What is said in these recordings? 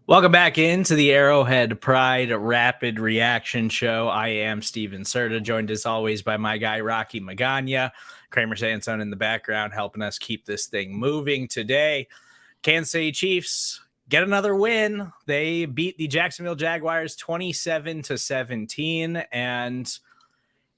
Welcome back into the Arrowhead Pride Rapid Reaction Show. I am Steven Serda, joined as always by my guy Rocky Magana. Kramer Sansone in the background helping us keep this thing moving today. Kansas City Chiefs get another win. They beat the Jacksonville Jaguars 27-17. And,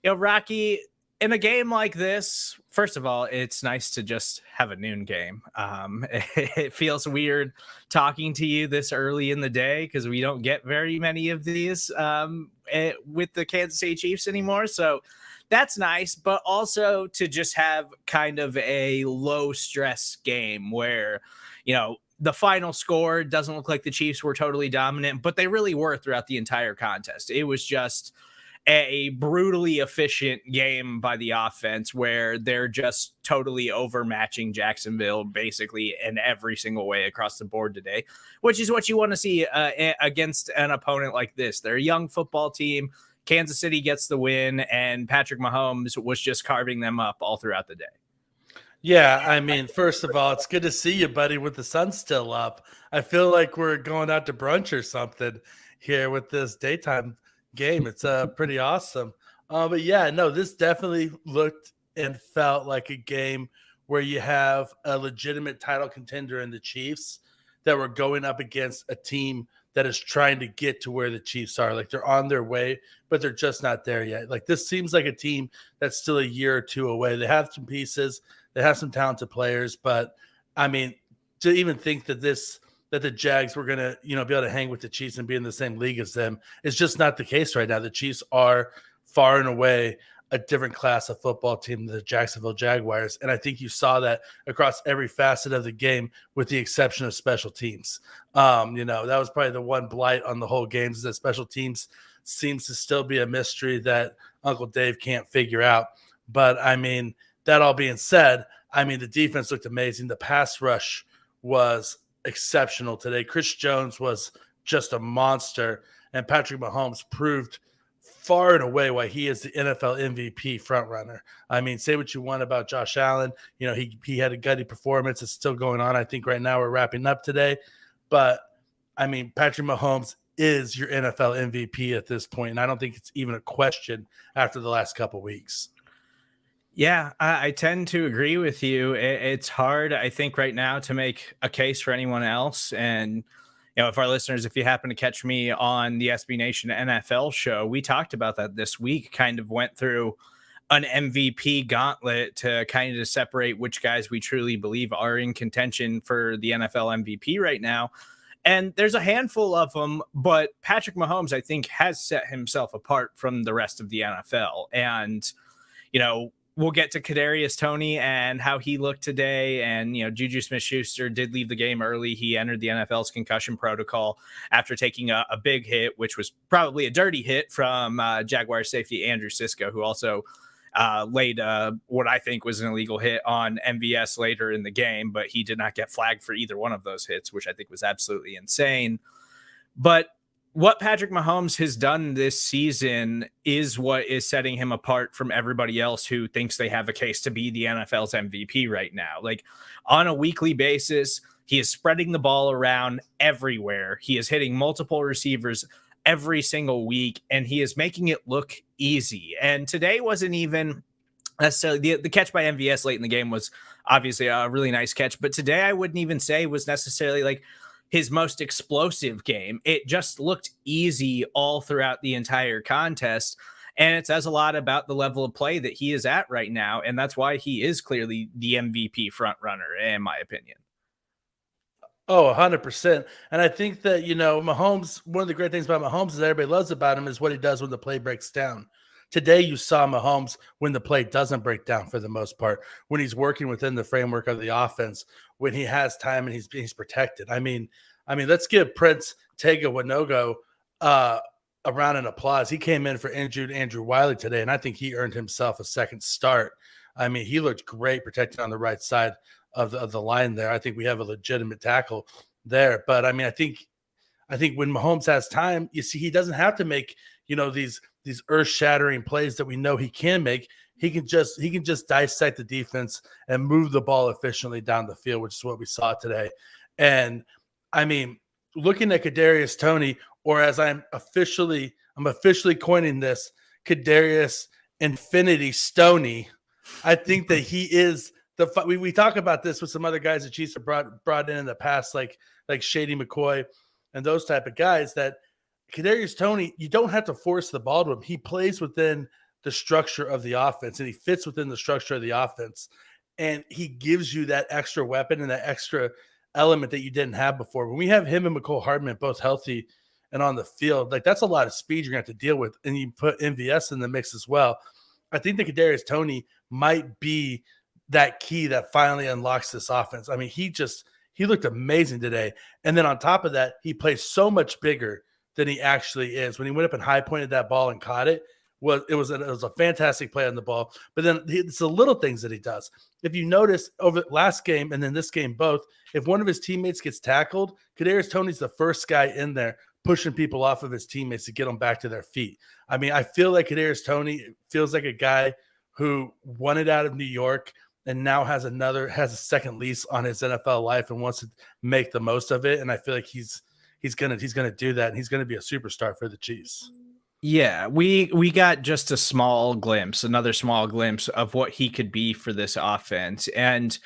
Rocky, in a game like this, first of all, it's nice to just have a noon game. It feels weird talking to you this early in the day because we don't get very many of these with the Kansas City Chiefs anymore. So that's nice, but also to just have kind of a low stress game where, the final score doesn't look like the Chiefs were totally dominant, but they really were throughout the entire contest. It was just a brutally efficient game by the offense where they're just totally overmatching Jacksonville basically in every single way across the board today, which is what you want to see against an opponent like this. They're a young football team. Kansas City gets the win, and Patrick Mahomes was just carving them up all throughout the day. Yeah, I mean, first of all, it's good to see you, buddy, with the sun still up. I feel like we're going out to brunch or something here with this daytime game. It's pretty awesome. But yeah, no, this definitely looked and felt like a game where you have a legitimate title contender in the Chiefs that were going up against a team that is trying to get to where the Chiefs are. Like they're on their way, but they're just not there yet. Like this seems like a team that's still a year or two away. They have some pieces, they have some talented players, but I mean, to even think that the Jags were gonna, be able to hang with the Chiefs and be in the same league as them is just not the case right now. The Chiefs are far and away a different class of football team than the Jacksonville Jaguars. And I think you saw that across every facet of the game, with the exception of special teams. That was probably the one blight on the whole game, is that special teams seems to still be a mystery that Uncle Dave can't figure out. But I mean, that all being said, I mean, the defense looked amazing. The pass rush was exceptional today. Chris Jones was just a monster, and Patrick Mahomes proved far and away why he is the NFL MVP frontrunner. I mean, say what you want about Josh Allen. He had a gutty performance. It's still going on. I think right now we're wrapping up today. But, I mean, Patrick Mahomes is your NFL MVP at this point, and I don't think it's even a question after the last couple weeks. Yeah, I tend to agree with you. It's hard, I think, right now to make a case for anyone else. And, if our listeners, if you happen to catch me on the SB Nation NFL show, we talked about that this week, kind of went through an MVP gauntlet to kind of separate which guys we truly believe are in contention for the NFL MVP right now. And there's a handful of them, but Patrick Mahomes, I think, has set himself apart from the rest of the NFL. And, we'll get to Kadarius Toney and how he looked today. And, Juju Smith-Schuster did leave the game early. He entered the NFL's concussion protocol after taking a big hit, which was probably a dirty hit from Jaguars safety Andrew Sisko, who also laid what I think was an illegal hit on MVS later in the game, but he did not get flagged for either one of those hits, which I think was absolutely insane. But what Patrick Mahomes has done this season is what is setting him apart from everybody else who thinks they have a case to be the NFL's MVP right now. Like on a weekly basis, he is spreading the ball around everywhere. He is hitting multiple receivers every single week, and he is making it look easy. And today wasn't even necessarily the catch by MVS late in the game was obviously a really nice catch, but today I wouldn't even say was necessarily like his most explosive game. It just looked easy all throughout the entire contest. And it says a lot about the level of play that he is at right now. And that's why he is clearly the MVP front runner, in my opinion. Oh, 100%. And I think that, Mahomes, one of the great things about Mahomes is everybody loves about him is what he does when the play breaks down. Today, you saw Mahomes when the play doesn't break down for the most part, when he's working within the framework of the offense, when he has time and he's protected. I mean, let's give Prince Tega Winogo a round of applause. He came in for injured Andrew Wiley today, and I think he earned himself a second start. I mean, he looked great protected on the right side of the line there. I think we have a legitimate tackle there. But I mean, I think when Mahomes has time, you see, he doesn't have to make, these earth-shattering plays that we know he can make. He can just dissect the defense and move the ball efficiently down the field, which is what we saw today. And I mean, looking at Kadarius Toney, or as I'm officially coining this, Kadarius Infinity Stoney. I think that he is we talk about this with some other guys the Chiefs have brought in the past, like Shady McCoy and those type of guys. That Kadarius Toney, you don't have to force the ball to him. He plays within the structure of the offense, and he fits within the structure of the offense, and he gives you that extra weapon and that extra element that you didn't have before. When we have him and McCole Hardman both healthy and on the field, like that's a lot of speed you're going to have to deal with, and you put MVS in the mix as well. I think that Kadarius Toney might be that key that finally unlocks this offense. I mean, he looked amazing today. And then on top of that, he plays so much bigger than he actually is. When he went up and high pointed that ball and caught it, it was a fantastic play on the ball. But then it's the little things that he does. If you notice over last game and then this game both, if one of his teammates gets tackled, Kadarius Toney's the first guy in there pushing people off of his teammates to get them back to their feet. I mean, I feel like Kadarius Toney feels like a guy who wanted out of New York and now has a second lease on his NFL life and wants to make the most of it. And I feel like he's gonna do that, and he's gonna be a superstar for the Chiefs. Yeah, we got just another small glimpse of what he could be for this offense. And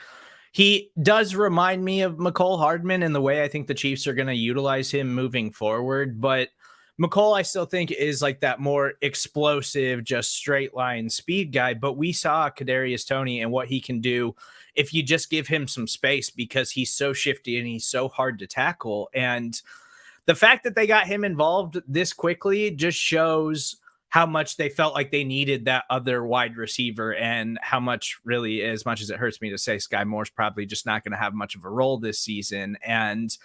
he does remind me of McCole Hardman in the way I think the Chiefs are going to utilize him moving forward. But McCole, I still think, is like that more explosive, just straight line speed guy. But we saw Kadarius Toney and what he can do if you just give him some space, because he's so shifty and he's so hard to tackle. And the fact that they got him involved this quickly just shows how much they felt like they needed that other wide receiver, and how much, really, as much as it hurts me to say, Sky Moore's probably just not going to have much of a role this season. And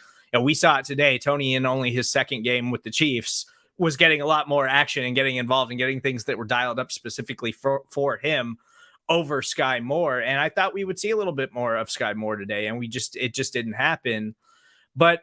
we saw it today. Toney, in only his second game with the Chiefs, was getting a lot more action and getting involved and getting things that were dialed up specifically for him over Sky Moore. And I thought we would see a little bit more of Sky Moore today, and it just didn't happen. But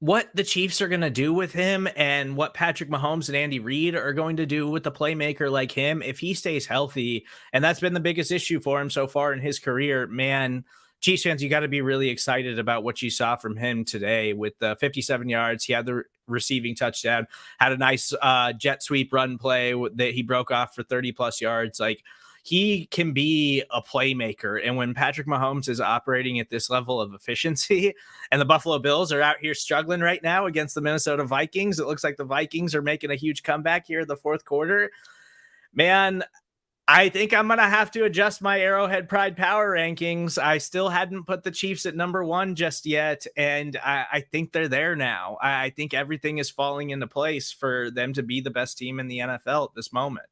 what the Chiefs are going to do with him, and what Patrick Mahomes and Andy Reid are going to do with the playmaker like him, if he stays healthy, and that's been the biggest issue for him so far in his career, man, Chiefs fans, you got to be really excited about what you saw from him today with the 57 yards. He had the receiving touchdown, had a nice jet sweep run play that he broke off for 30 plus yards. Like, he can be a playmaker. And when Patrick Mahomes is operating at this level of efficiency, and the Buffalo Bills are out here struggling right now against the Minnesota Vikings, it looks like the Vikings are making a huge comeback here in the fourth quarter. Man, I think I'm going to have to adjust my Arrowhead Pride Power rankings. I still hadn't put the Chiefs at number one just yet, and I think they're there now. I think everything is falling into place for them to be the best team in the NFL at this moment.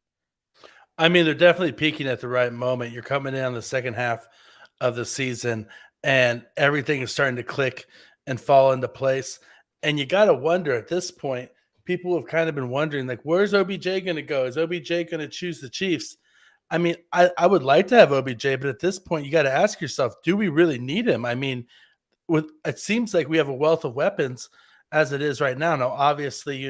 I mean, they're definitely peaking at the right moment. You're coming in on the second half of the season, and everything is starting to click and fall into place. And you got to wonder at this point, people have kind of been wondering, like, where's OBJ going to go? Is OBJ going to choose the Chiefs? I mean, I would like to have OBJ, but at this point, you got to ask yourself, do we really need him? I mean, it seems like we have a wealth of weapons as it is right now. Now, obviously,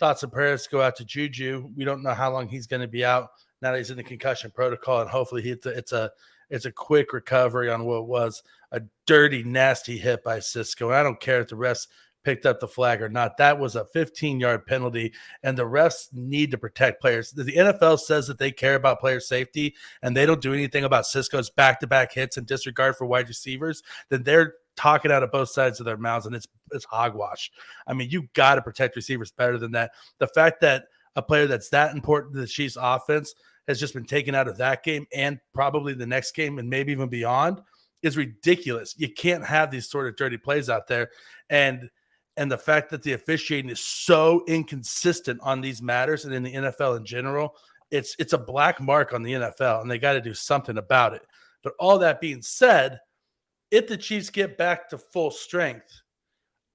thoughts and prayers go out to Juju. We don't know how long he's going to be out now that he's in the concussion protocol, and hopefully it's a quick recovery on what was a dirty, nasty hit by Cisco. And I don't care if the refs picked up the flag or not. That was a 15-yard penalty, and the refs need to protect players. The NFL says that they care about player safety, and they don't do anything about Cisco's back-to-back hits and disregard for wide receivers. Then they're talking out of both sides of their mouths, and it's hogwash. I mean, you got to protect receivers better than that. The fact that a player that's that important to the Chiefs offense has just been taken out of that game and probably the next game and maybe even beyond is ridiculous. You can't have these sort of dirty plays out there. And the fact that the officiating is so inconsistent on these matters and in the NFL in general, it's a black mark on the NFL, and they got to do something about it. But all that being said, if the Chiefs get back to full strength,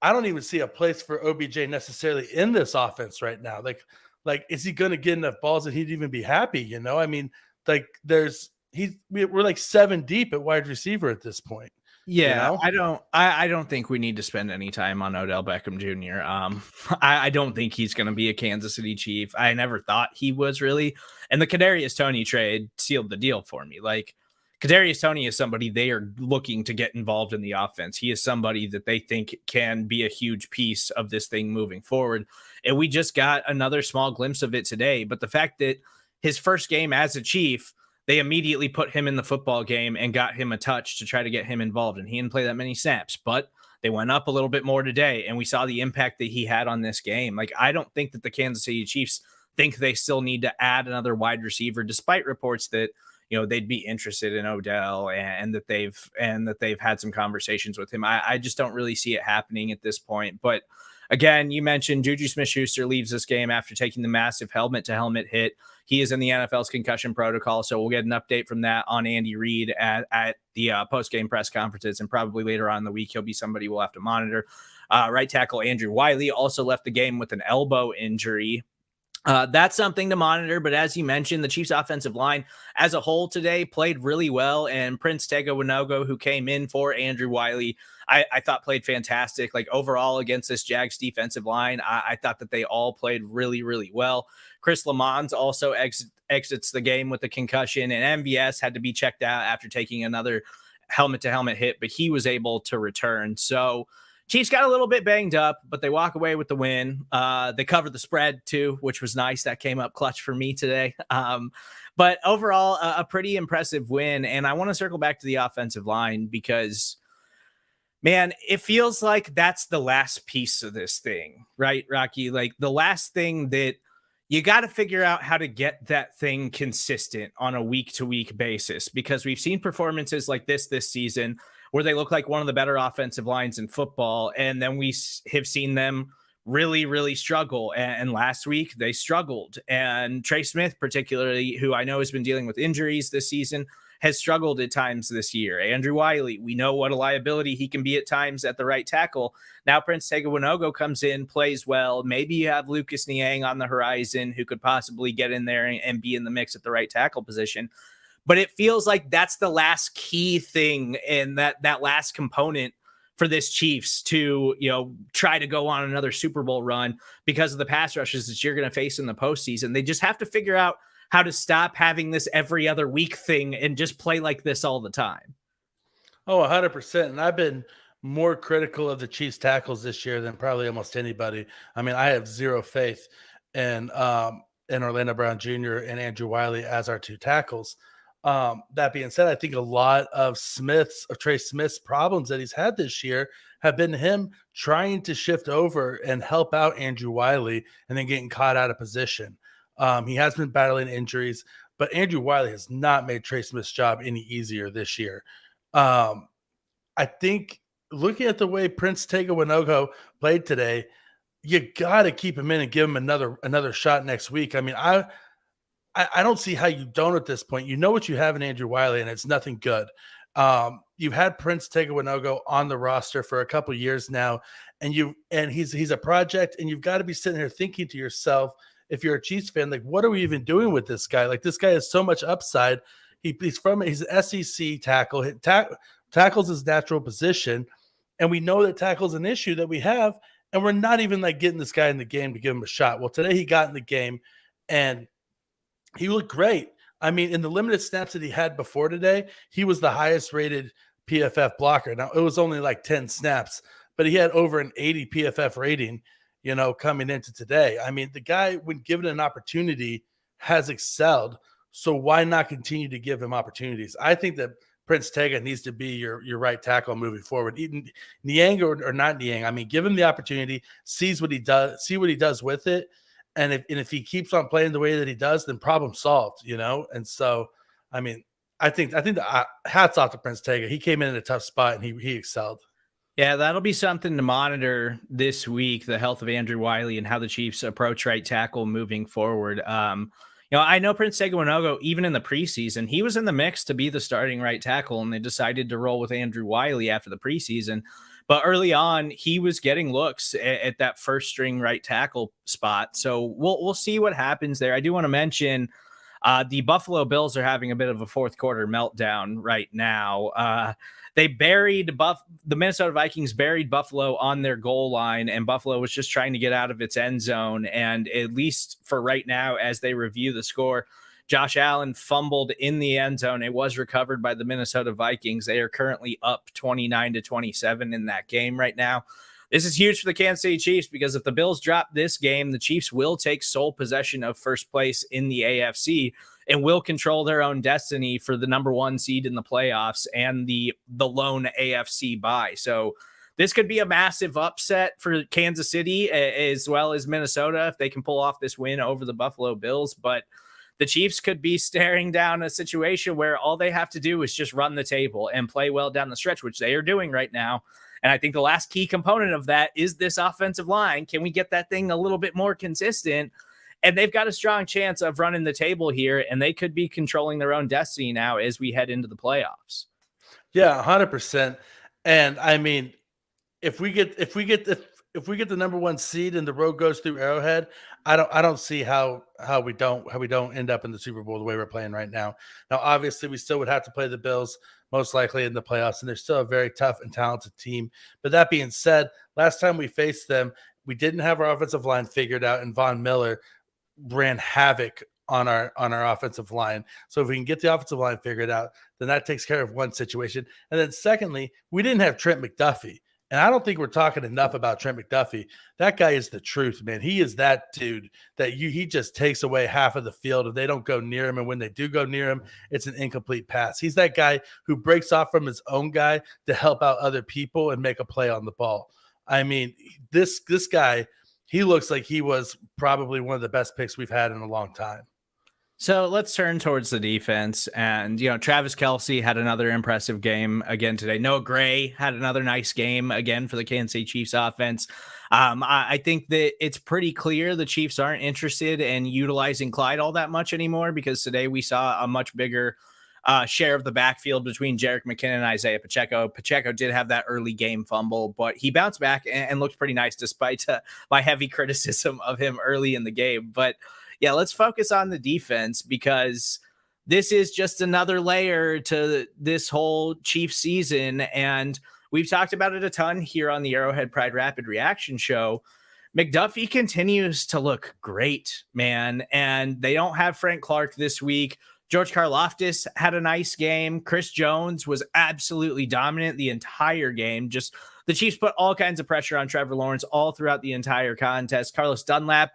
I don't even see a place for OBJ necessarily in this offense right now. Like, is he going to get enough balls that he'd even be happy? I mean, like we're like 7 deep at wide receiver at this point. Yeah, I don't think we need to spend any time on Odell Beckham Jr. I don't think he's going to be a Kansas City Chief. I never thought he was, really. And the Kadarius Toney trade sealed the deal for me. Like, Kadarius Toney is somebody they are looking to get involved in the offense. He is somebody that they think can be a huge piece of this thing moving forward. And we just got another small glimpse of it today. But the fact that his first game as a Chief, they immediately put him in the football game and got him a touch to try to get him involved. And he didn't play that many snaps, but they went up a little bit more today. And we saw the impact that he had on this game. Like, I don't think that the Kansas City Chiefs think they still need to add another wide receiver, despite reports that they'd be interested in Odell and that they've had some conversations with him. I just don't really see it happening at this point. But again, you mentioned Juju Smith-Schuster leaves this game after taking the massive helmet-to-helmet hit. He is in the NFL's concussion protocol, so we'll get an update from that on Andy Reid at the post-game press conferences, and probably later on in the week he'll be somebody we'll have to monitor. Right tackle Andrew Wiley also left the game with an elbow injury. That's something to monitor, but as you mentioned, the Chiefs offensive line as a whole today played really well, and Prince Tega Winogo, who came in for Andrew Wiley, I thought played fantastic. Like, overall against this Jags defensive line, I thought that they all played really, really well. Chris Lamons also exits the game with a concussion, and MVS had to be checked out after taking another helmet-to-helmet hit, but he was able to return. So Chiefs got a little bit banged up, but they walk away with the win. They covered the spread too, which was nice. That came up clutch for me today. But overall, a pretty impressive win. And I want to circle back to the offensive line because, man, it feels like that's the last piece of this thing, right, Rocky? Like, the last thing that you got to figure out how to get that thing consistent on a week-to-week basis, because we've seen performances like this season where they look like one of the better offensive lines in football, and then we have seen them really, really struggle. And last week they struggled. And Trey Smith, particularly, who I know has been dealing with injuries this season, has struggled at times this year. Andrew Wiley, we know what a liability he can be at times at the right tackle. Now Prince Tega Winogo comes in, plays well. Maybe you have Lucas Niang on the horizon who could possibly get in there and be in the mix at the right tackle position. But it feels like that's the last key thing, and that last component for this Chiefs to, try to go on another Super Bowl run because of the pass rushes that you're going to face in the postseason. They just have to figure out how to stop having this every other week thing and just play like this all the time. Oh, 100%. And I've been more critical of the Chiefs tackles this year than probably almost anybody. I mean, I have zero faith in Orlando Brown Jr. and Andrew Wiley as our two tackles. That being said, I think a lot of Trey Smith's problems that he's had this year have been him trying to shift over and help out Andrew Wiley and then getting caught out of position. He has been battling injuries, but Andrew Wiley has not made Trey Smith's job any easier this year. I think looking at the way Prince Tega Winogo played today, you got to keep him in and give him another shot next week. I mean, I don't see how you don't at this point. You know what you have in Andrew Wiley, and it's nothing good. You've had Prince Tega Winogo on the roster for a couple years now, and he's a project, and you've got to be sitting here thinking to yourself, if you're a Chiefs fan, like, what are we even doing with this guy? Like, this guy has so much upside. He's an SEC tackle. Tackles his natural position, and we know that tackle's an issue that we have, and we're not even like getting this guy in the game to give him a shot. Well, today he got in the game, and he looked great. I mean, in the limited snaps that he had before today, he was the highest rated PFF blocker. Now, it was only like 10 snaps, but he had over an 80 PFF rating, coming into today. I mean, the guy, when given an opportunity, has excelled. So why not continue to give him opportunities? I think that Prince Tega needs to be your right tackle moving forward. Even Niang or not Niang, I mean, give him the opportunity, see what he does with it. And if he keeps on playing the way that he does, then problem solved, And so, I mean, I think the hats off to Prince Tega. He came in a tough spot and he excelled. Yeah, that'll be something to monitor this week, the health of Andrew Wiley and how the Chiefs approach right tackle moving forward. I know Prince Tega Winogo, even in the preseason, he was in the mix to be the starting right tackle, and they decided to roll with Andrew Wiley after the preseason. But early on, he was getting looks at that first string right tackle spot. So we'll see what happens there. I do want to mention the Buffalo Bills are having a bit of a fourth quarter meltdown right now. The Minnesota Vikings buried Buffalo on their goal line, and Buffalo was just trying to get out of its end zone. And at least for right now, as they review the score, Josh Allen fumbled in the end zone. It was recovered by the Minnesota Vikings. They are currently up 29-27 in that game right now. This is huge for the Kansas City Chiefs because if the Bills drop this game, the Chiefs will take sole possession of first place in the AFC and will control their own destiny for the number 1 seed in the playoffs and the lone AFC bye. So this could be a massive upset for Kansas City as well as Minnesota if they can pull off this win over the Buffalo Bills. But the Chiefs could be staring down a situation where all they have to do is just run the table and play well down the stretch, which they are doing right now. And I think the last key component of that is this offensive line. Can we get that thing a little bit more consistent? And they've got a strong chance of running the table here, and they could be controlling their own destiny now as we head into the playoffs. Yeah, 100%. And I mean, if we get the number 1 seed and the road goes through Arrowhead, I don't see how we don't end up in the Super Bowl the way we're playing right now. Now, obviously, we still would have to play the Bills most likely in the playoffs, and they're still a very tough and talented team. But that being said, last time we faced them, we didn't have our offensive line figured out, and Von Miller ran havoc on our offensive line. So if we can get the offensive line figured out, then that takes care of one situation. And then secondly, we didn't have Trent McDuffie. And I don't think we're talking enough about Trent McDuffie. That guy is the truth, man. He is that dude that he just takes away half of the field if they don't go near him. And when they do go near him, it's an incomplete pass. He's that guy who breaks off from his own guy to help out other people and make a play on the ball. I mean, this guy, he looks like he was probably one of the best picks we've had in a long time. So let's turn towards the defense. And, Travis Kelce had another impressive game again today. Noah Gray had another nice game again for the Kansas City Chiefs offense. I think that it's pretty clear the Chiefs aren't interested in utilizing Clyde all that much anymore because today we saw a much bigger share of the backfield between Jerick McKinnon and Isaiah Pacheco. Pacheco did have that early game fumble, but he bounced back and looked pretty nice despite my heavy criticism of him early in the game. But yeah, let's focus on the defense because this is just another layer to this whole Chiefs season. And we've talked about it a ton here on the Arrowhead Pride Rapid Reaction Show. McDuffie continues to look great, man. And they don't have Frank Clark this week. George Karlaftis had a nice game. Chris Jones was absolutely dominant the entire game. Just the Chiefs put all kinds of pressure on Trevor Lawrence all throughout the entire contest. Carlos Dunlap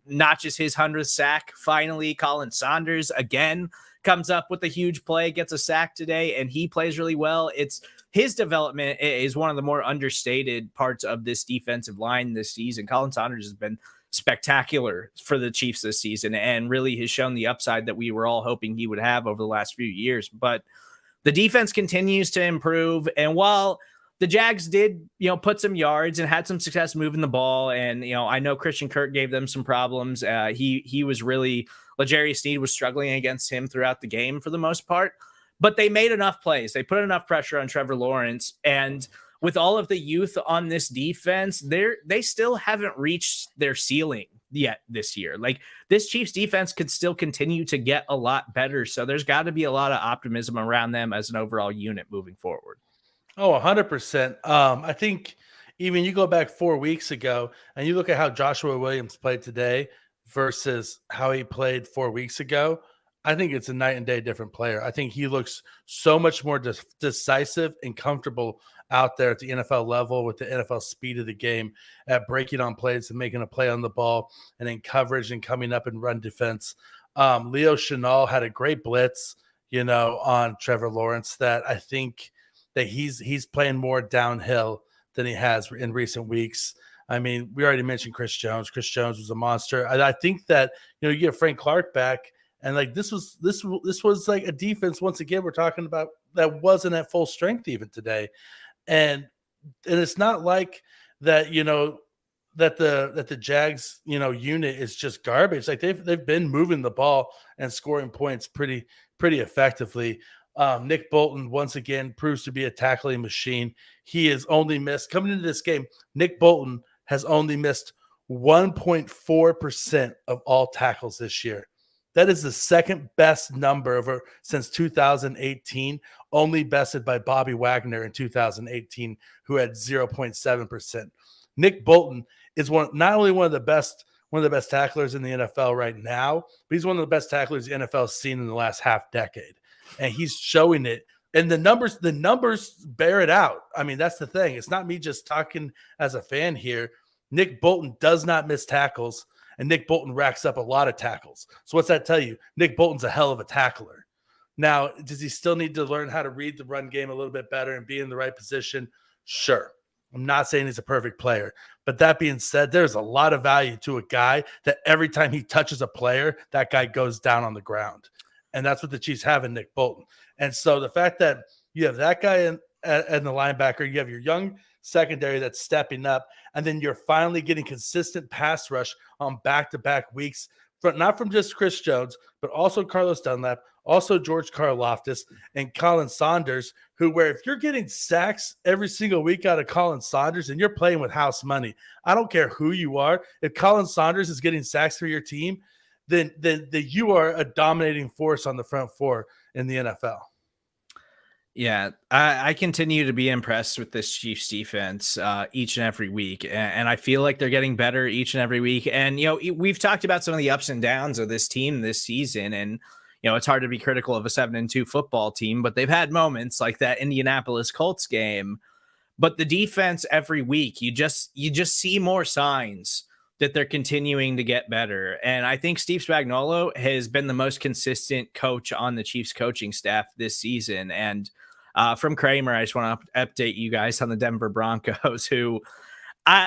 notches his 100th sack. Finally, Colin Saunders again comes up with a huge play, gets a sack today, and he plays really well. It's his development is one of the more understated parts of this defensive line this season. Colin Saunders has been spectacular for the Chiefs this season and really has shown the upside that we were all hoping he would have over the last few years. But the defense continues to improve. And while the Jags did, put some yards and had some success moving the ball. And, I know Christian Kirk gave them some problems. He was really, L'Jarius Sneed was struggling against him throughout the game for the most part, but they made enough plays. They put enough pressure on Trevor Lawrence. And with all of the youth on this defense, they still haven't reached their ceiling yet this year. Like this Chiefs defense could still continue to get a lot better. So there's got to be a lot of optimism around them as an overall unit moving forward. Oh, 100%. I think even you go back 4 weeks ago and you look at how Joshua Williams played today versus how he played 4 weeks ago. I think it's a night and day different player. I think he looks so much more decisive and comfortable out there at the NFL level with the NFL speed of the game at breaking on plays and making a play on the ball and in coverage and coming up and run defense. Leo Chenal had a great blitz, on Trevor Lawrence that I think that he's playing more downhill than he has in recent weeks. I mean, we already mentioned Chris Jones. Chris Jones was a monster. I think that, you get Frank Clark back and like this was like a defense once again we're talking about that wasn't at full strength even today. And it's not like that, that the Jags, unit is just garbage. Like they've been moving the ball and scoring points pretty effectively. Nick Bolton once again proves to be a tackling machine. He has only missed coming into this game. Nick Bolton has only missed 1.4% of all tackles this year. That is the second best number since 2018, only bested by Bobby Wagner in 2018, who had 0.7%. Nick Bolton is not only one of the best one of the best tacklers in the NFL right now, but he's one of the best tacklers the NFL's seen in the last half decade. And he's showing it. And the numbers bear it out. I mean, that's the thing. It's not me just talking as a fan here. Nick Bolton does not miss tackles, and Nick Bolton racks up a lot of tackles. So what's that tell you? Nick Bolton's a hell of a tackler. Now, does he still need to learn how to read the run game a little bit better and be in the right position? Sure. I'm not saying he's a perfect player. But that being said, there's a lot of value to a guy that every time he touches a player, that guy goes down on the ground. And that's what the Chiefs have in Nick Bolton. And so the fact that you have that guy in the linebacker, you have your young secondary that's stepping up, and then you're finally getting consistent pass rush on back-to-back weeks, not from just Chris Jones, but also Carlos Dunlap, also George Karlaftis, and Colin Saunders, where if you're getting sacks every single week out of Colin Saunders and you're playing with house money, I don't care who you are. If Colin Saunders is getting sacks for your team, then you are a dominating force on the front four in the NFL. Yeah, I continue to be impressed with this Chiefs defense each and every week. And I feel like they're getting better each and every week. And, we've talked about some of the ups and downs of this team this season. And, it's hard to be critical of a 7-2 football team, but they've had moments like that Indianapolis Colts game. But the defense every week, you just see more signs that they're continuing to get better. And I think Steve Spagnuolo has been the most consistent coach on the Chiefs coaching staff this season. And from Kramer, I just want to update you guys on the Denver Broncos, who,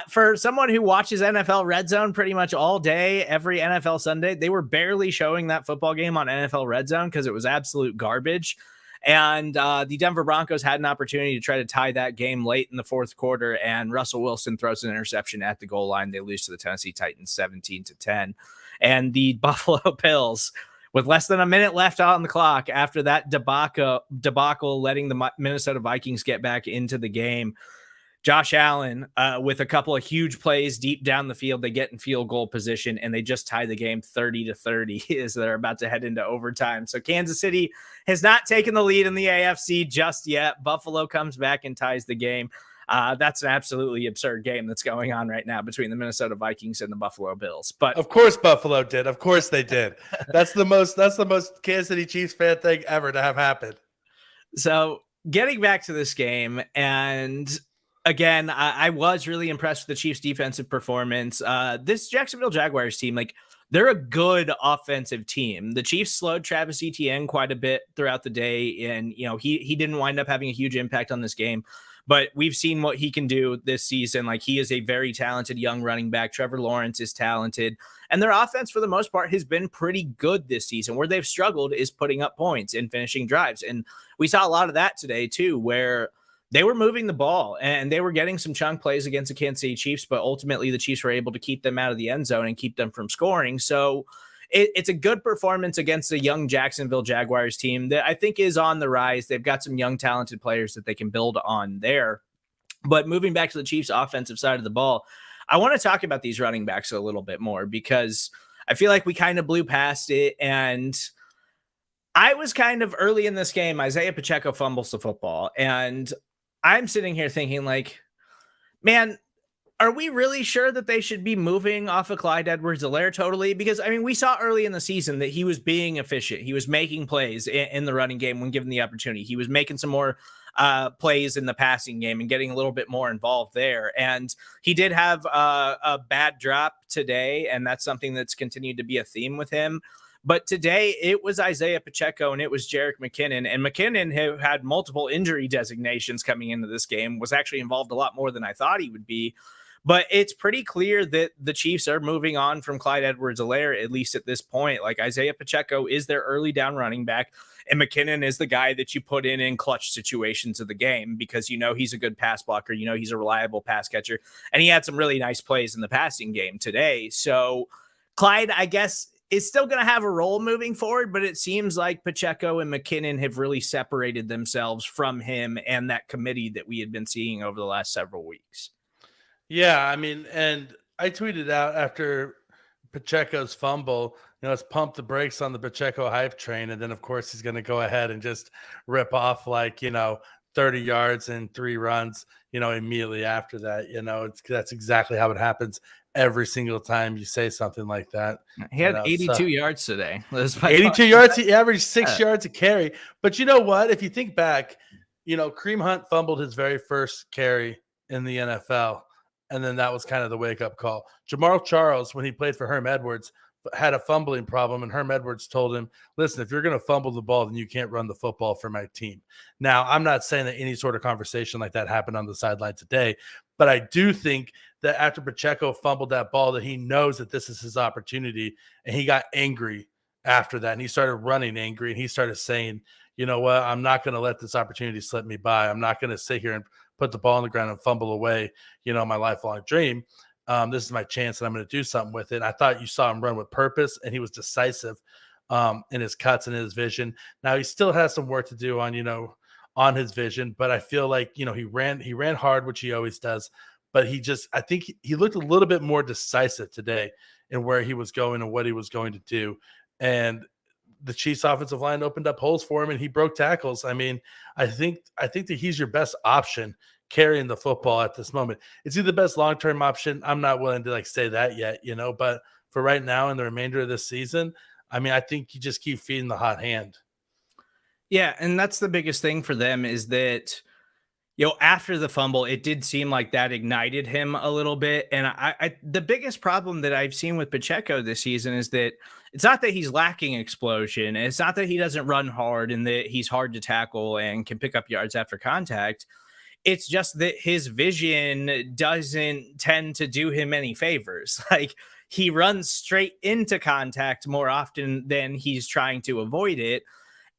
for someone who watches NFL Red Zone pretty much all day, every NFL Sunday, they were barely showing that football game on NFL Red Zone because it was absolute garbage. And the Denver Broncos had an opportunity to try to tie that game late in the fourth quarter, and Russell Wilson throws an interception at the goal line. They lose to the Tennessee Titans 17-10. And the Buffalo Bills, with less than a minute left on the clock after that debacle letting the Minnesota Vikings get back into the game, Josh Allen, with a couple of huge plays deep down the field, they get in field goal position, and they just tie the game 30-30 as they're about to head into overtime. So Kansas City has not taken the lead in the AFC just yet. Buffalo comes back and ties the game. That's an absolutely absurd game that's going on right now between the Minnesota Vikings and the Buffalo Bills. But of course Buffalo did. Of course they did. That's the most Kansas City Chiefs fan thing ever to have happened. So getting back to this game, and again, I was really impressed with the Chiefs' defensive performance. This Jacksonville Jaguars team, they're a good offensive team. The Chiefs slowed Travis Etienne quite a bit throughout the day, and he didn't wind up having a huge impact on this game. But we've seen what he can do this season. He is a very talented young running back. Trevor Lawrence is talented. And their offense, for the most part, has been pretty good this season. Where they've struggled is putting up points and finishing drives. And we saw a lot of that today, too, where they were moving the ball and they were getting some chunk plays against the Kansas City Chiefs, but ultimately the Chiefs were able to keep them out of the end zone and keep them from scoring. So it's a good performance against a young Jacksonville Jaguars team that I think is on the rise. They've got some young, talented players that they can build on there. But moving back to the Chiefs' offensive side of the ball, I want to talk about these running backs a little bit more because I feel like we kind of blew past it. And I was kind of early in this game, Isaiah Pacheco fumbles the football. And I'm sitting here thinking, man, are we really sure that they should be moving off of Clyde Edwards-Helaire totally? Because, we saw early in the season that he was being efficient. He was making plays in the running game when given the opportunity. He was making some more plays in the passing game and getting a little bit more involved there. And he did have a bad drop today, and that's something that's continued to be a theme with him. But today it was Isaiah Pacheco and it was Jerick McKinnon. And McKinnon, who had multiple injury designations coming into this game, was actually involved a lot more than I thought he would be. But it's pretty clear that the Chiefs are moving on from Clyde Edwards-Helaire, at least at this point. Isaiah Pacheco is their early down running back, and McKinnon is the guy that you put in clutch situations of the game because he's a good pass blocker, he's a reliable pass catcher, and he had some really nice plays in the passing game today. So Clyde, I guess, is still going to have a role moving forward, but it seems like Pacheco and McKinnon have really separated themselves from him and that committee that we had been seeing over the last several weeks. Yeah, and I tweeted out after Pacheco's fumble, let's pump the brakes on the Pacheco hype train. And then, of course, he's going to go ahead and just rip off 30 yards and 3 runs, immediately after that. That's exactly how it happens every single time you say something like that. He had 82 yards today. 82 yards. He averaged 6 Yeah. yards a carry. But you know what? If you think back, Kareem Hunt fumbled his very first carry in the NFL. And then that was kind of the wake-up call. Jamal Charles, when he played for Herm Edwards, had a fumbling problem, and Herm Edwards told him, listen, if you're going to fumble the ball, then you can't run the football for my team. Now, I'm not saying that any sort of conversation like that happened on the sideline today, but I do think that after Pacheco fumbled that ball, that he knows that this is his opportunity, and he got angry after that, and he started running angry, and he started saying, you know what, I'm not going to let this opportunity slip me by. I'm not going to sit here and put the ball on the ground and fumble away, my lifelong dream. This is my chance, and I'm going to do something with it. And I thought you saw him run with purpose, and he was decisive in his cuts and his vision. Now he still has some work to do on his vision, but I feel like he ran hard, which he always does. But I think he looked a little bit more decisive today in where he was going and what he was going to do. And the Chiefs offensive line opened up holes for him, and he broke tackles. I mean, I think that he's your best option carrying the football at this moment. Is he the best long-term option? I'm not willing to say that yet, but for right now and the remainder of this season, I mean, I think you just keep feeding the hot hand. Yeah. And that's the biggest thing for them is that, after the fumble, it did seem like that ignited him a little bit. And the biggest problem that I've seen with Pacheco this season is that it's not that he's lacking explosion. It's not that he doesn't run hard and that he's hard to tackle and can pick up yards after contact. It's just that his vision doesn't tend to do him any favors. Like, he runs straight into contact more often than he's trying to avoid it.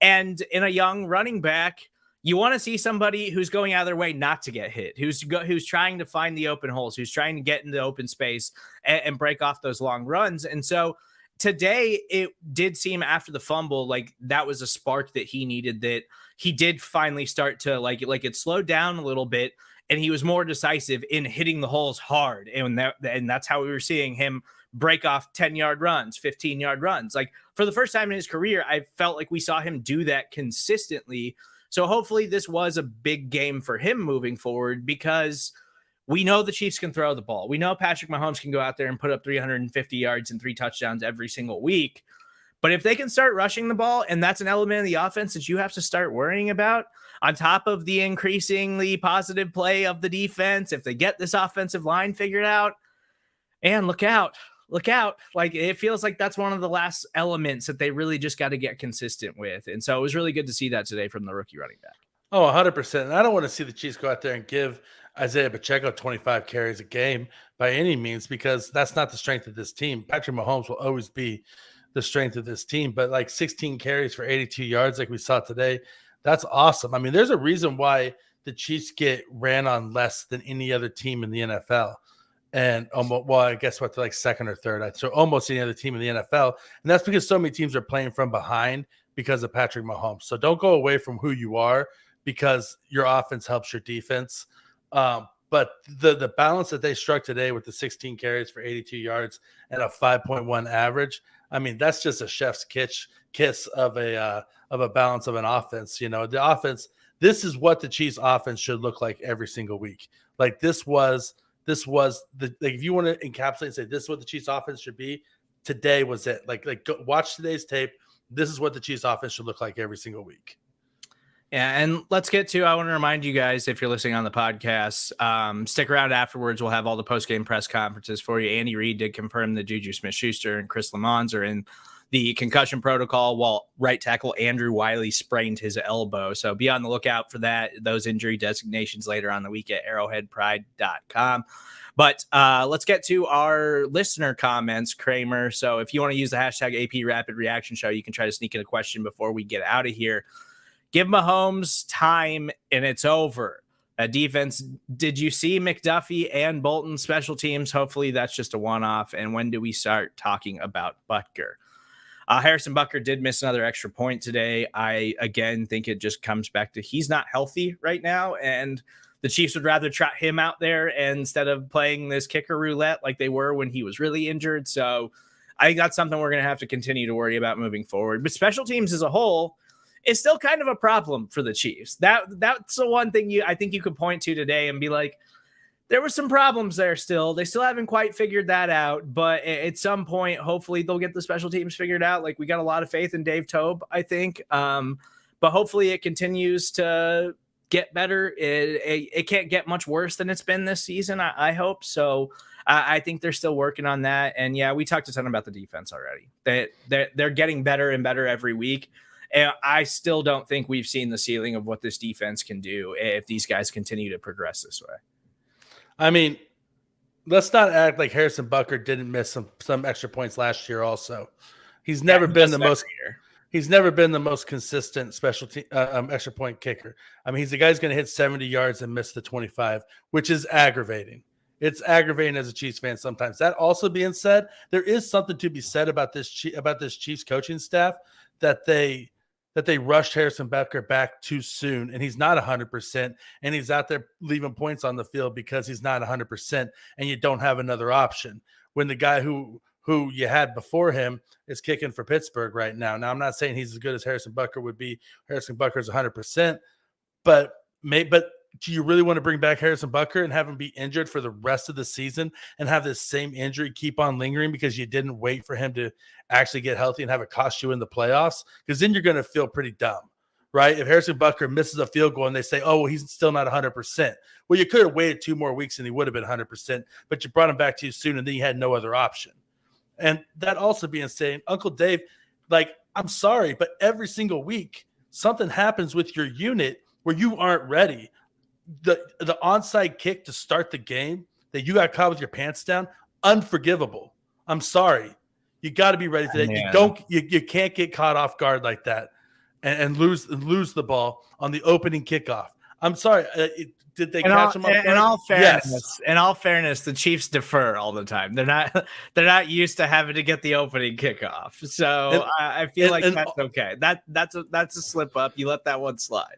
And in a young running back, you want to see somebody who's going out of their way not to get hit, who's trying to find the open holes, who's trying to get into open space and break off those long runs. And so today, it did seem after the fumble like that was a spark that he needed, that he did finally start to like it slowed down a little bit, and he was more decisive in hitting the holes hard. And that's how we were seeing him break off 10-yard runs, 15-yard runs. Like, for the first time in his career, I felt like we saw him do that consistently. So hopefully this was a big game for him moving forward, because we know the Chiefs can throw the ball. We know Patrick Mahomes can go out there and put up 350 yards and 3 touchdowns every single week. But if they can start rushing the ball, and that's an element of the offense that you have to start worrying about, on top of the increasingly positive play of the defense, if they get this offensive line figured out, and look out. Like, it feels like that's one of the last elements that they really just got to get consistent with. And so it was really good to see that today from the rookie running back. Oh, 100%. And I don't want to see the Chiefs go out there and give Isaiah Pacheco 25 carries a game by any means, because that's not the strength of this team. Patrick Mahomes will always be the strength of this team, but like 16 carries for 82 yards like we saw today, that's awesome. I mean, there's a reason why the Chiefs get ran on less than any other team in the NFL. And I guess what, they're like second or third. So almost any other team in the NFL. And that's because so many teams are playing from behind because of Patrick Mahomes. So don't go away from who you are, because your offense helps your defense. But the balance that they struck today with the 16 carries for 82 yards and a 5.1 average, I mean, that's just a chef's kiss of a balance of an offense. The offense, this is what the Chiefs offense should look like every single week. Like, this was if you want to encapsulate and say this is what the Chiefs offense should be, today was it. Like go watch today's tape. This is what the Chiefs offense should look like every single week. Yeah, and I want to remind you guys, if you're listening on the podcast, stick around afterwards. We'll have all the post-game press conferences for you. Andy Reid did confirm that Juju Smith-Schuster and Chris Lamons are in the concussion protocol, while right tackle Andrew Wiley sprained his elbow. So be on the lookout for those injury designations later on the week at arrowheadpride.com. But let's get to our listener comments, Kramer. So if you want to use the hashtag AP Rapid Reaction Show, you can try to sneak in a question before we get out of here. Give Mahomes time, and it's over. Defense, did you see McDuffie and Bolton special teams? Hopefully that's just a one-off. And when do we start talking about Butker? Harrison Butker did miss another extra point today. I, again, think it just comes back to he's not healthy right now, and the Chiefs would rather trot him out there instead of playing this kicker roulette like they were when he was really injured. So I think that's something we're going to have to continue to worry about moving forward. But special teams as a whole, is still kind of a problem for the Chiefs. That's the one thing I think you could point to today and be like, there were some problems there still. They still haven't quite figured that out, but at some point, hopefully they'll get the special teams figured out. Like, we got a lot of faith in Dave Tobe, I think. But hopefully it continues to get better. It can't get much worse than it's been this season, I hope. So I think they're still working on that. And yeah, we talked a ton about the defense already. They're getting better and better every week. And I still don't think we've seen the ceiling of what this defense can do if these guys continue to progress this way. I mean, let's not act like Harrison Butker didn't miss some extra points last year. Also, he's never been the most. He's never been the most consistent specialty extra point kicker. I mean, he's the guy who's going to hit 70 yards and miss the 25, which is aggravating. It's aggravating as a Chiefs fan sometimes. That also being said, there is something to be said about this Chiefs coaching staff that they rushed Harrison Butker back too soon, and he's not 100%, and he's out there leaving points on the field because he's not 100%, and you don't have another option. When the guy who you had before him is kicking for Pittsburgh right now. Now, I'm not saying he's as good as Harrison Butker would be. Harrison Butker is 100%, but do you really want to bring back Harrison Butker and have him be injured for the rest of the season and have this same injury keep on lingering because you didn't wait for him to actually get healthy and have it cost you in the playoffs? Because then you're going to feel pretty dumb, right? If Harrison Butker misses a field goal and they say, oh, well, he's still not 100%. Well, you could have waited 2 more weeks and he would have been 100%, but you brought him back too soon and then you had no other option. And that also being said, Uncle Dave, like, I'm sorry, but every single week something happens with your unit where you aren't ready. The onside kick to start the game that you got caught with your pants down, unforgivable. I'm sorry. You got to be ready for that. Yeah. You can't get caught off guard like that and lose the ball on the opening kickoff. I'm sorry. Did they catch him up? In all fairness, the Chiefs defer all the time. They're not used to having to get the opening kickoff. So I feel like that's okay. That's a slip up. You let that one slide.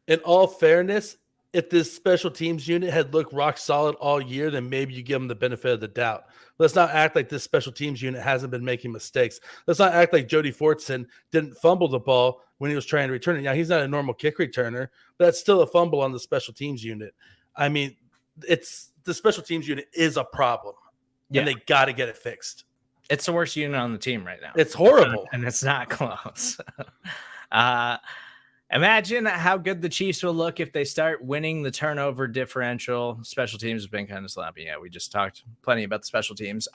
In all fairness, if this special teams unit had looked rock solid all year, then maybe you give them the benefit of the doubt. Let's not act like this special teams unit hasn't been making mistakes. Let's not act like Jody Fortson didn't fumble the ball when he was trying to return it. Now, he's not a normal kick returner, but that's still a fumble on the special teams unit. I mean, the special teams unit is a problem, and they got to get it fixed. It's the worst unit on the team right now. It's horrible. And it's not close. Imagine how good the Chiefs will look if they start winning the turnover differential. Special teams have been kind of sloppy. Yeah, we just talked plenty about the special teams.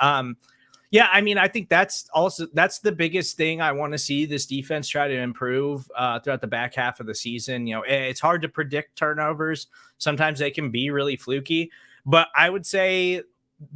Yeah, I mean, I think that's the biggest thing I want to see this defense try to improve throughout the back half of the season. You know, it's hard to predict turnovers. Sometimes they can be really fluky, but I would say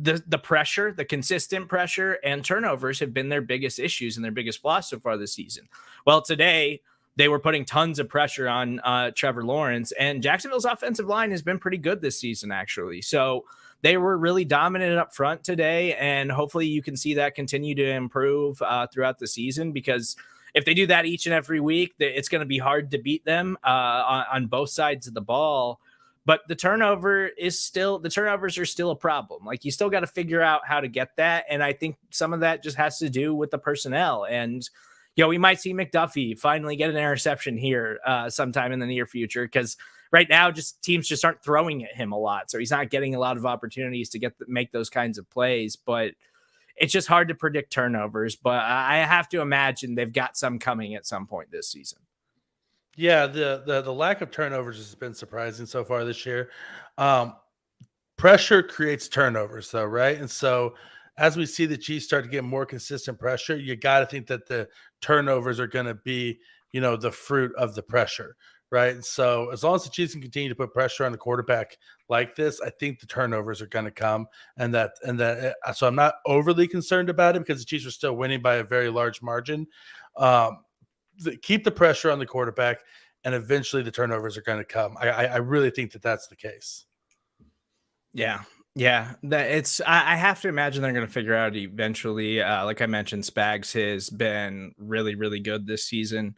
the pressure, the consistent pressure and turnovers have been their biggest issues and their biggest flaws so far this season. Well, today they were putting tons of pressure on Trevor Lawrence, and Jacksonville's offensive line has been pretty good this season, actually. So they were really dominant up front today, and hopefully you can see that continue to improve throughout the season, because if they do that each and every week, it's going to be hard to beat them on both sides of the ball. But the turnovers are still a problem. Like, you still got to figure out how to get that, and I think some of that just has to do with the personnel. And we might see McDuffie finally get an interception here sometime in the near future, because right now teams just aren't throwing at him a lot. So he's not getting a lot of opportunities to make those kinds of plays. But it's just hard to predict turnovers. But I have to imagine they've got some coming at some point this season. Yeah, the lack of turnovers has been surprising so far this year. Pressure creates turnovers, though, right? And so as we see the Chiefs start to get more consistent pressure, you got to think that the turnovers are going to be, the fruit of the pressure, right? And so as long as the Chiefs can continue to put pressure on the quarterback like this, I think the turnovers are going to come, so I'm not overly concerned about it, because the Chiefs are still winning by a very large margin. Keep the pressure on the quarterback, and eventually the turnovers are going to come. I really think that that's the case. Yeah. Yeah, I have to imagine they're going to figure out eventually. Like I mentioned, Spags has been really, really good this season.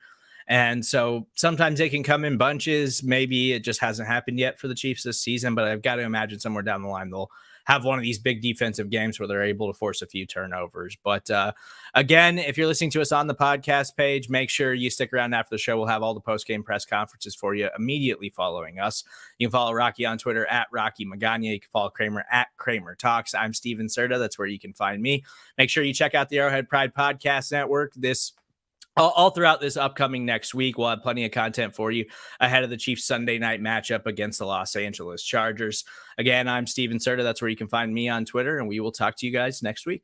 And so sometimes they can come in bunches. Maybe it just hasn't happened yet for the Chiefs this season, but I've got to imagine somewhere down the line they'll have one of these big defensive games where they're able to force a few turnovers. But again, if you're listening to us on the podcast page, make sure you stick around after the show. We'll have all the post-game press conferences for you immediately following us. You can follow Rocky on Twitter at Rocky Magana. You can follow Kramer at Kramer Talks. I'm Steven Serda. That's where you can find me. Make sure you check out the Arrowhead Pride Podcast Network. All throughout this upcoming next week, we'll have plenty of content for you ahead of the Chiefs Sunday night matchup against the Los Angeles Chargers. Again, I'm Steven Serda. That's where you can find me on Twitter, and we will talk to you guys next week.